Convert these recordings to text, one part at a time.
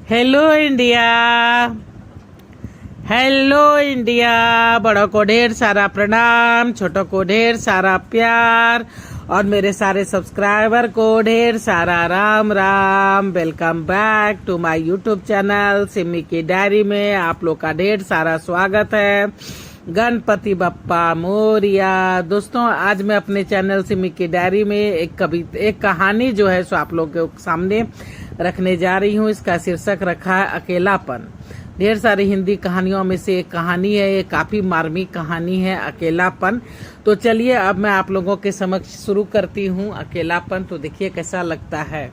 Hello India. Hello India. बड़ों को ढेर सारा प्रणाम, छोटों को ढेर सारा प्यार और मेरे सारे सब्सक्राइबर को ढेर सारा Ram Ram. Welcome back to my YouTube channel Simi की डायरी में आप लोग का ढेर सारा स्वागत है। गणपति बप्पा मोरिया। दोस्तों, आज मैं अपने चैनल सिमी की डायरी में एक कहानी जो है सो आप लोग के सामने रखने जा रही हूँ। इसका शीर्षक रखा है अकेलापन। ढेर सारी हिंदी कहानियों में से एक कहानी है, ये काफी मार्मिक कहानी है, अकेलापन। तो चलिए अब मैं आप लोगों के समक्ष शुरू करती हूँ अकेलापन। तो देखिए कैसा लगता है।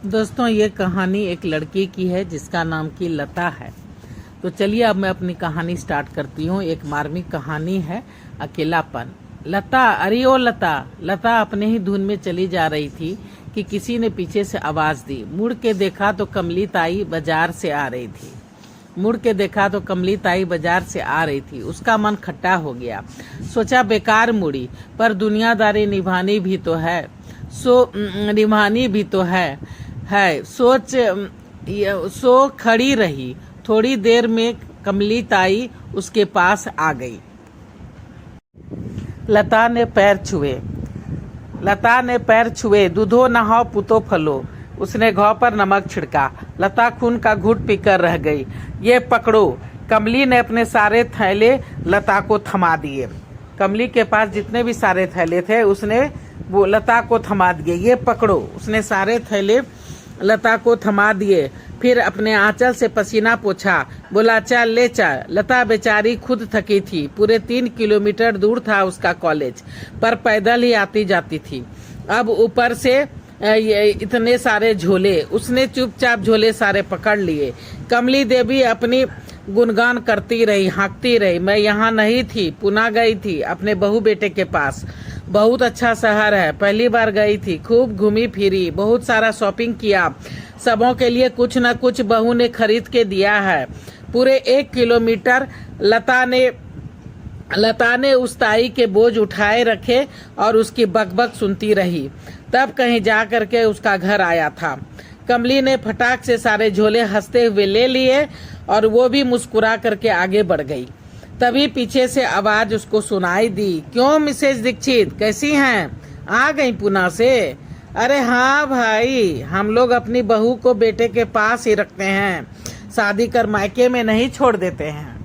दोस्तों, ये कहानी एक लड़की की है जिसका नाम की लता है। तो चलिए अब मैं अपनी कहानी स्टार्ट करती हूँ। एक मार्मिक कहानी है अकेलापन। लता, अरे ओ लता। लता अपने ही धुन में चली जा रही थी कि किसी ने पीछे से आवाज दी। मुड़ के देखा तो कमली ताई बाजार से आ रही थी। मुड़ के देखा तो कमली ताई बाजार से आ रही थी। उसका मन खट्टा हो गया। सोचा बेकार मुड़ी, पर दुनियादारी निभानी भी तो है। निभानी भी तो है। सो खड़ी रही। थोड़ी देर में कमली ताई उसके पास आ गई। लता ने पैर छुए। दूधो नहाओ पुतो फलो। उसने घाव पर नमक छिड़का। लता खून का घुट पीकर रह गई। ये पकड़ो। कमली ने अपने सारे थैले लता को थमा दिए। कमली के पास जितने भी सारे थैले थे उसने वो लता को थमा दिए। ये पकड़ो। उसने सारे थैले लता को थमा दिए। फिर अपने आंचल से पसीना पोंछा। बोला चल ले चल। लता बेचारी खुद थकी थी। पूरे 3 किलोमीटर दूर था उसका कॉलेज, पर पैदल ही आती जाती थी। अब ऊपर से इतने सारे झोले। उसने चुपचाप झोले सारे पकड़ लिए। कमली देवी अपनी गुणगान करती रही, हाँकती रही। मैं यहाँ नहीं थी, पुणे गई थी अपने बहू बेटे के पास। बहुत अच्छा शहर है, पहली बार गई थी। खूब घूमी फिरी, बहुत सारा शॉपिंग किया। सबों के लिए कुछ न कुछ बहू ने खरीद के दिया है। पूरे 1 किलोमीटर लता ने उस ताई के बोझ उठाए रखे और उसकी बकबक सुनती रही। तब कहीं जा करके उसका घर आया था। कमली ने फटाक से सारे झोले हंसते हुए ले लिए और वो भी मुस्कुरा करके आगे बढ़ गई। तभी पीछे से आवाज उसको सुनाई दी। क्यों मिसेज दीक्षित, कैसी हैं? आ गई पुणे से? अरे हाँ भाई, हम लोग अपनी बहू को बेटे के पास ही रखते हैं, शादी कर मायके में नहीं छोड़ देते हैं।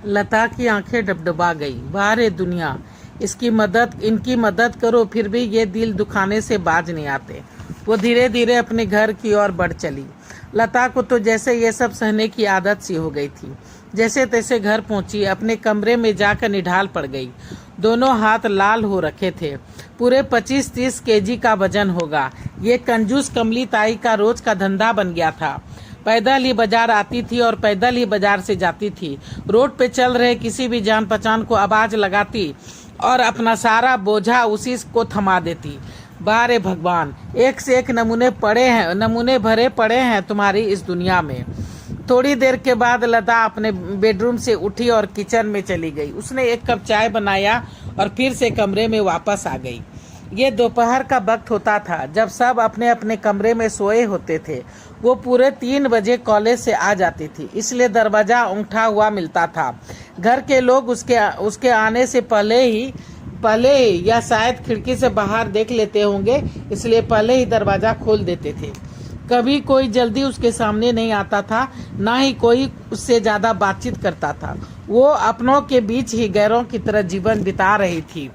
लता की आंखें डबडबा गई। बाहर दुनिया, इनकी मदद करो, फिर भी ये दिल दुखाने से बाज नहीं आते। वो धीरे धीरे अपने घर की ओर बढ़ चली। लता को तो जैसे ये सब सहने की आदत सी हो गई थी। जैसे तैसे घर पहुंची, अपने कमरे में जाकर निढाल पड़ गई। दोनों हाथ लाल हो रखे थे। पूरे 25-30 केजी का वजन होगा। ये कंजूस कमली ताई का रोज का धंधा बन गया था। पैदल ही बाजार आती थी और पैदल ही बाजार से जाती थी। रोड पे चल रहे किसी भी जान पहचान को आवाज लगाती और अपना सारा बोझा उसी को थमा देती। बारे भगवान, एक से एक नमूने भरे पड़े हैं तुम्हारी इस दुनिया में। थोड़ी देर के बाद लता अपने बेडरूम से उठी और किचन में चली गई। उसने 1 कप चाय बनाया और फिर से कमरे में वापस आ गई। ये दोपहर का वक्त होता था जब सब अपने अपने कमरे में सोए होते थे। वो पूरे 3 बजे कॉलेज से आ जाती थी, इसलिए दरवाजा ऊंघा हुआ मिलता था। घर के लोग उसके आने से पहले ही या शायद खिड़की से बाहर देख लेते होंगे, इसलिए पहले ही दरवाजा खोल देते थे। कभी कोई जल्दी उसके सामने नहीं आता था, ना ही कोई उससे ज्यादा बातचीत करता था। वो अपनों के बीच ही गैरों की तरह जीवन बिता रही थी।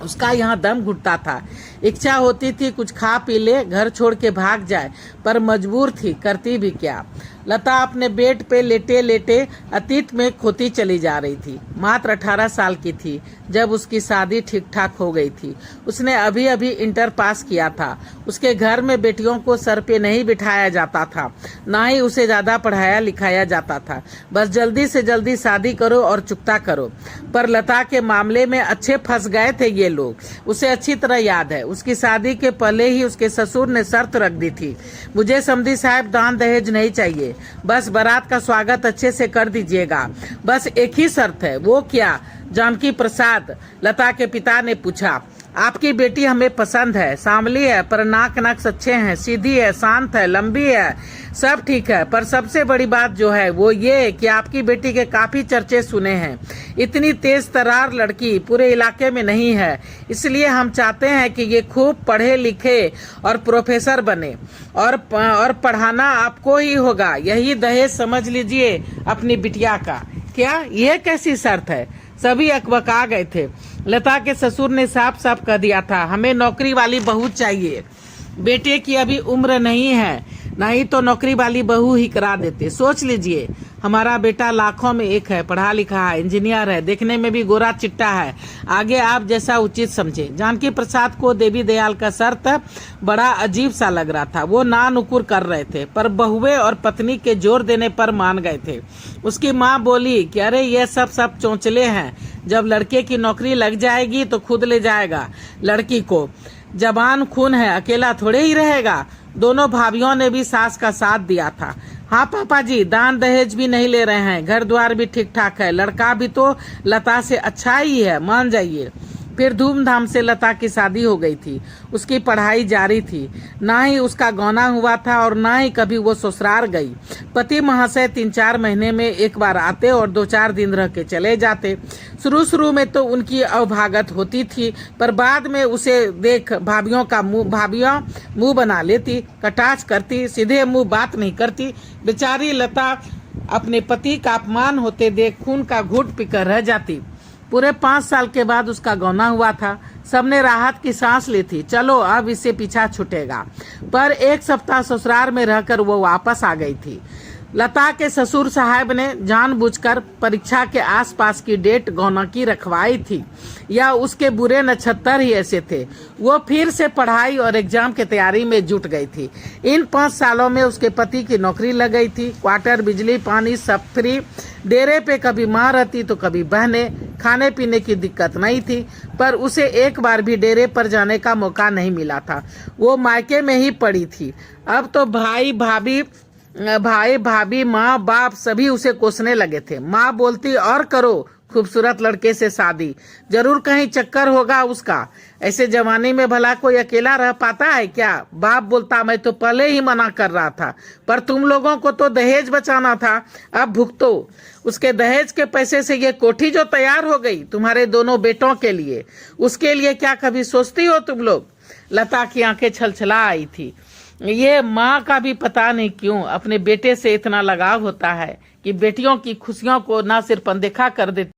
उसका यहाँ दम घुटता था। इच्छा होती थी कुछ खा पी ले, घर छोड़ के भाग जाए, पर मजबूर थी, करती भी क्या। लता अपने बेड पे लेटे लेटे अतीत में खोती चली जा रही थी। मात्र 18 साल की थी जब उसकी शादी ठीक ठाक हो गई थी। उसने अभी अभी इंटर पास किया था। उसके घर में बेटियों को सर पे नहीं बिठाया जाता था, ना ही उसे ज्यादा पढ़ाया लिखाया जाता था। बस जल्दी से जल्दी शादी करो और चुकता करो। पर लता के मामले में अच्छे फंस गए थे ये लोग। उसे अच्छी तरह याद है, उसकी शादी के पहले ही उसके ससुर ने शर्त रख दी थी, मुझे समधी साहब दान दहेज नहीं चाहिए, बस बारात का स्वागत अच्छे से कर दीजिएगा। बस एक ही शर्त है। वो क्या? जानकी प्रसाद, लता के पिता ने पूछा। आपकी बेटी हमें पसंद है, सांवली है पर नाक नक्श अच्छे हैं, सीधी है, शांत है, लंबी है, सब ठीक है। पर सबसे बड़ी बात जो है वो ये कि आपकी बेटी के काफी चर्चे सुने हैं। इतनी तेज तर्रार लड़की पूरे इलाके में नहीं है, इसलिए हम चाहते हैं कि ये खूब पढ़े लिखे और प्रोफेसर बने और पढ़ाना आपको ही होगा। यही दहेज समझ लीजिए अपनी बिटिया का। क्या ये कैसी शर्त है? सभी अकबका गए थे। लता के ससुर ने साफ साफ कह दिया था, हमें नौकरी वाली बहू चाहिए। बेटे की अभी उम्र नहीं है, नहीं तो नौकरी वाली बहू ही करा देते। सोच लीजिए, हमारा बेटा लाखों में एक है, पढ़ा लिखा है, इंजीनियर है, देखने में भी गोरा चिट्टा है। आगे आप जैसा उचित समझे। जानकी प्रसाद को देवी दयाल का शर्त बड़ा अजीब सा लग रहा था। वो ना नुकुर कर रहे थे, पर बहुए और पत्नी के जोर देने पर मान गए थे। उसकी माँ बोली कि अरे ये सब चौंचले हैं, जब लड़के की नौकरी लग जाएगी तो खुद ले जाएगा लड़की को। जवान खून है, अकेला थोड़े ही रहेगा। दोनों भाभियों ने भी सास का साथ दिया था। हाँ पापा जी, दान दहेज भी नहीं ले रहे हैं, घर द्वार भी ठीक ठाक है, लड़का भी तो लता से अच्छा ही है, मान जाइए। फिर धूमधाम से लता की शादी हो गई थी। उसकी पढ़ाई जारी थी, ना ही उसका गौना हुआ था और ना ही कभी वो ससुराल गई। पति महाशय 3-4 महीने में एक बार आते और 2-4 दिन रह के चले जाते। शुरू में तो उनकी अवभागत होती थी, पर बाद में उसे देख भाभियां मुंह बना लेती, कटाक्ष करती, सीधे मुंह बात नहीं करती। बेचारी लता अपने पति का अपमान होते देख खून का घूंट पीकर रह जाती। पूरे 5 साल के बाद उसका गौना हुआ था। सबने राहत की सांस ली थी, चलो अब इससे पीछा छूटेगा। पर 1 सप्ताह ससुराल में रहकर वो वापस आ गई थी। लता के ससुर साहब ने जानबूझकर परीक्षा के आसपास की डेट गौना की रखवाई थी, या उसके बुरे नक्षत्र ही ऐसे थे। वो फिर से पढ़ाई और एग्जाम की तैयारी में जुट गई थी। इन 5 सालों में उसके पति की नौकरी लग गई थी, क्वार्टर, बिजली, पानी सब फ्री। डेरे पे कभी माँ रहती तो कभी बहनें। खाने पीने की दिक्कत नहीं थी, पर उसे एक बार भी डेरे पर जाने का मौका नहीं मिला था। वो मायके में ही पड़ी थी। अब तो भाई भाभी माँ बाप सभी उसे कोसने लगे थे। माँ बोलती और करो खूबसूरत लड़के से शादी, जरूर कहीं चक्कर होगा उसका। ऐसे जवानी में भला कोई अकेला रह पाता है क्या? बाप बोलता मैं तो पहले ही मना कर रहा था, पर तुम लोगों को तो दहेज बचाना था, अब भुगतो। उसके दहेज के पैसे से ये कोठी जो तैयार हो गई तुम्हारे दोनों बेटों के लिए, उसके लिए क्या कभी सोचती हो तुम लोग? लता की आंखें छलछला आई थी। ये माँ का भी पता नहीं क्यों अपने बेटे से इतना लगाव होता है कि बेटियों की खुशियों को ना सिर्फ अनदेखा कर देती।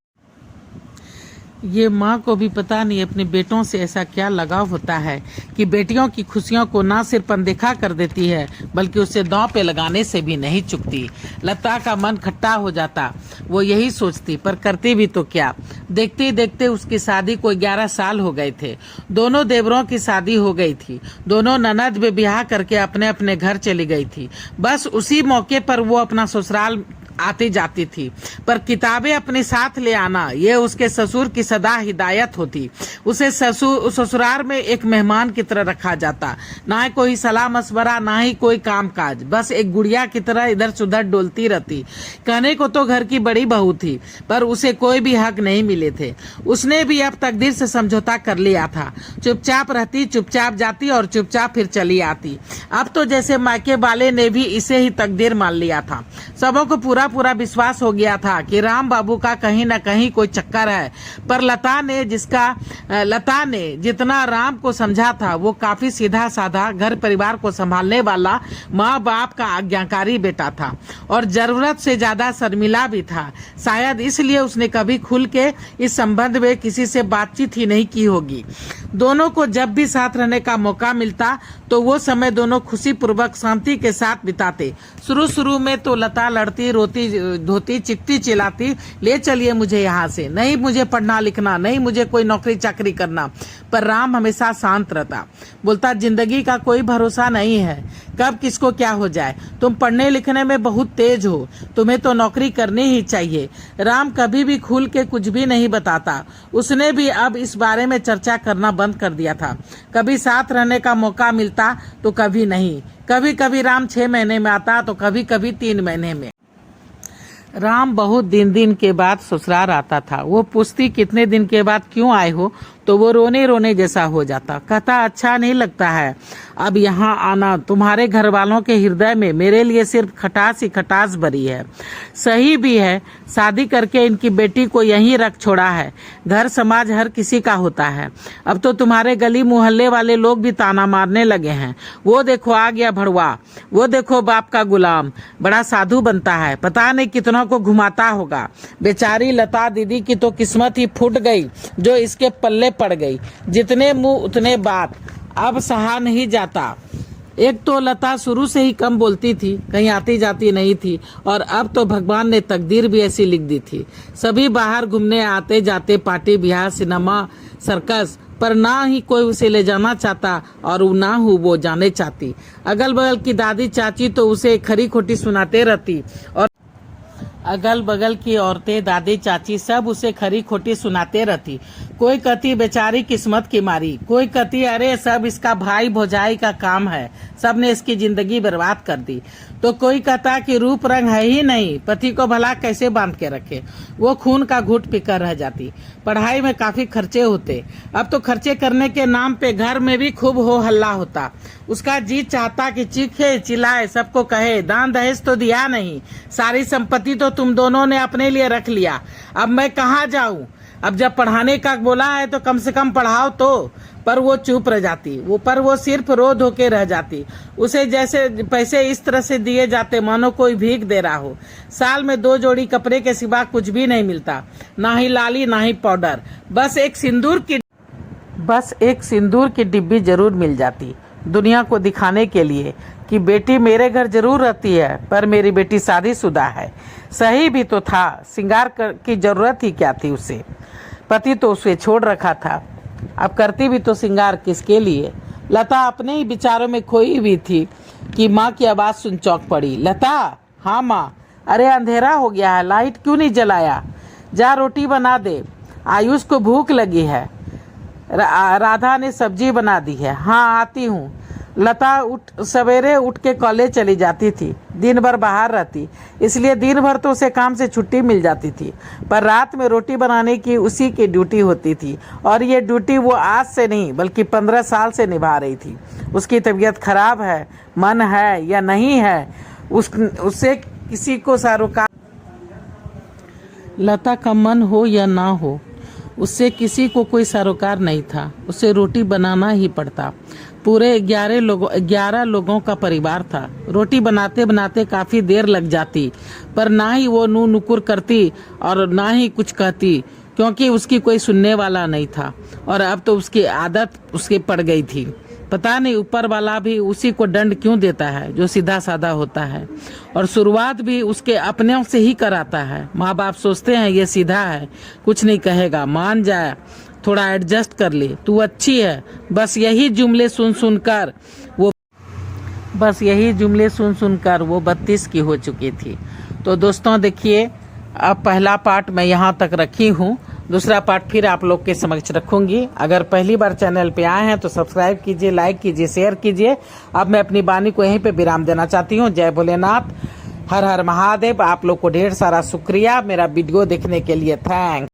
ये माँ को भी पता नहीं अपने बेटों से ऐसा क्या लगाव होता है कि बेटियों की खुशियों को ना सिर्फ अनदेखा कर देती है, बल्कि उसे दांव पे लगाने से भी नहीं चुकती। लता का मन खट्टा हो जाता, वो यही सोचती, पर करती भी तो क्या। देखते ही देखते उसकी शादी को 11 साल हो गए थे। दोनों देवरों की शादी हो गई थी। दोनों ननद में ब्याह करके अपने अपने घर चली गई थी। बस उसी मौके पर वो अपना ससुराल आती जाती थी, पर किताबें अपने साथ ले आना ये उसके ससुर की सदा हिदायत होती। उसे ससुराल में एक मेहमान की तरह रखा जाता, ना ही कोई सलाह मशवरा, ना ही कोई कामकाज, बस एक गुड़िया की तरह इधर उधर डोलती रहती। कहने को तो घर की बड़ी बहू थी, पर उसे कोई भी हक नहीं मिले थे। उसने भी अब तकदीर से समझौता कर लिया था। चुपचाप रहती, चुपचाप जाती और चुपचाप फिर चली आती। अब तो जैसे मायके वाले ने भी इसे ही तकदीर मान लिया था। सबों को पूरा विश्वास हो गया था कि राम बाबू का कहीं न कहीं कोई चक्कर है, पर लता ने जितना राम को समझा था वो काफी सीधा साधा, घर परिवार को संभालने वाला, माँ बाप का आज्ञाकारी बेटा था और जरूरत से ज्यादा शर्मिला भी था। शायद इसलिए उसने कभी खुल के इस संबंध में किसी से बातचीत ही नहीं की होगी। दोनों को जब भी साथ रहने का मौका मिलता तो वो समय दोनों खुशी पूर्वक शांति के साथ बिताते। शुरू में तो लता लड़ती, रोती, धोती, चित्ती चिल्लाती, ले चलिए मुझे यहाँ से, नहीं मुझे पढ़ना लिखना, नहीं मुझे कोई नौकरी चाकरी करना। पर राम हमेशा शांत रहता, बोलता जिंदगी का कोई भरोसा नहीं है, कब किसको क्या हो जाए। तुम पढ़ने लिखने में बहुत तेज हो, तुम्हें तो नौकरी करनी ही चाहिए। राम कभी भी खुल के कुछ भी नहीं बताता। उसने भी अब इस बारे में चर्चा करना बंद कर दिया था। कभी साथ रहने का मौका मिलता तो कभी नहीं। कभी कभी राम 6 महीने में आता तो कभी कभी 3 महीने में। राम बहुत दिन के बाद ससुराल आता था। वो पूछती कितने दिन के बाद क्यों आए हो, तो वो रोने रोने जैसा हो जाता। कहता अच्छा नहीं लगता है अब यहाँ आना, तुम्हारे घर वालों के हृदय में मेरे लिए सिर्फ खटास ही खटास भरी है। सही भी है, शादी करके इनकी बेटी को यहीं रख छोड़ा है। घर समाज हर किसी का होता है। अब तो तुम्हारे गली मोहल्ले वाले लोग भी ताना मारने लगे हैं। वो देखो आ गया भड़वा, वो देखो बाप का गुलाम, बड़ा साधु बनता है, पता नहीं कितनों को घुमाता होगा। बेचारी लता दीदी की तो किस्मत ही फूट गई जो इसके पल्ले पड़ गई। जितने मुंह उतने बात, अब सहा नहीं जाता। एक तो लता शुरू से ही कम बोलती थी, कहीं आती जाती नहीं थी, और अब तो भगवान ने तकदीर भी ऐसी लिख दी थी। सभी बाहर घूमने आते जाते, पार्टी ब्याह सिनेमा सर्कस, पर ना ही कोई उसे ले जाना चाहता और ना ही वो जाने चाहती। अगल बगल की दादी चाची तो उसे खरी खोटी सुनाते रहती, और अगल बगल की औरतें दादी चाची सब उसे खरी खोटी सुनाते रहती। कोई कहती बेचारी किस्मत की मारी, कोई कहती अरे सब इसका भाई भौजाई का काम है, सब ने इसकी जिंदगी बर्बाद कर दी। तो कोई कहता कि रूप रंग है ही नहीं, पति को भला कैसे बांध के रखे, वो खून का घूंट पीकर रह जाती। पढ़ाई में काफी खर्चे होते, अब तो खर्चे करने के नाम पे घर में भी खूब हो हल्ला होता। उसका जी चाहता कि चीखे चिल्लाए, सबको कहे दान दहेज तो दिया नहीं, सारी संपत्ति तो तुम दोनों ने अपने लिए रख लिया, अब मैं कहाँ जाऊं। अब जब पढ़ाने का बोला है तो कम से कम पढ़ाओ तो। पर वो चुप रह जाती, वो सिर्फ रो धो के रह जाती। उसे जैसे पैसे इस तरह से दिए जाते मानो कोई भीख दे रहा हो। साल में 2 जोड़ी कपड़े के सिवा कुछ भी नहीं मिलता, ना ही लाली ना ही पाउडर, बस एक सिंदूर की डिब्बी जरूर मिल जाती, दुनिया को दिखाने के लिए कि बेटी मेरे घर जरूर रहती है, पर मेरी बेटी शादीशुदा है। सही भी तो था, श्रृंगार की जरूरत ही क्या थी उसे, पति तो उसे छोड़ रखा था। अब करती भी तो श्रृंगार किसके लिए। लता अपने ही विचारों में खोई हुई थी कि माँ की आवाज़ सुन चौंक पड़ी। लता, हाँ माँ। अरे अंधेरा हो गया है, लाइट क्यों नहीं जलाया, जा रोटी बना दे, आयुष को भूख लगी है। राधा ने सब्जी बना दी है। हाँ आती हूँ। लता सवेरे उठ के कॉलेज चली जाती थी, दिन भर बाहर रहती, इसलिए दिन भर तो उसे काम से छुट्टी मिल जाती थी, पर रात में रोटी बनाने की उसी की ड्यूटी होती थी। और ये ड्यूटी वो आज से नहीं बल्कि 15 साल से निभा रही थी। उसकी तबीयत खराब है, मन है या नहीं है, उससे किसी को सरोकार, लता का मन हो या ना हो, उससे किसी को कोई सरोकार नहीं था। उसे रोटी बनाना ही पड़ता। पूरे 11 लोगों का परिवार था। रोटी बनाते बनाते काफ़ी देर लग जाती, पर ना ही वो नू नुकुर करती और ना ही कुछ कहती, क्योंकि उसकी कोई सुनने वाला नहीं था। और अब तो उसकी आदत उसके पड़ गई थी। पता नहीं ऊपर वाला भी उसी को दंड क्यों देता है जो सीधा साधा होता है, और शुरुआत भी उसके अपने से ही कराता है। माँ बाप सोचते हैं ये सीधा है, कुछ नहीं कहेगा, मान जाए, थोड़ा एडजस्ट कर ले, तू अच्छी है। बस यही जुमले सुन सुनकर वो 32 की हो चुकी थी। तो दोस्तों देखिए, अब पहला पार्ट मैं यहाँ तक रखी हूँ, दूसरा पार्ट फिर आप लोग के समक्ष रखूंगी। अगर पहली बार चैनल पे आए हैं तो सब्सक्राइब कीजिए, लाइक कीजिए, शेयर कीजिए। अब मैं अपनी वाणी को यहीं पे विराम देना चाहती हूँ। जय भोलेनाथ, हर हर महादेव। आप लोग को ढेर सारा शुक्रिया मेरा वीडियो देखने के लिए। थैंक्स।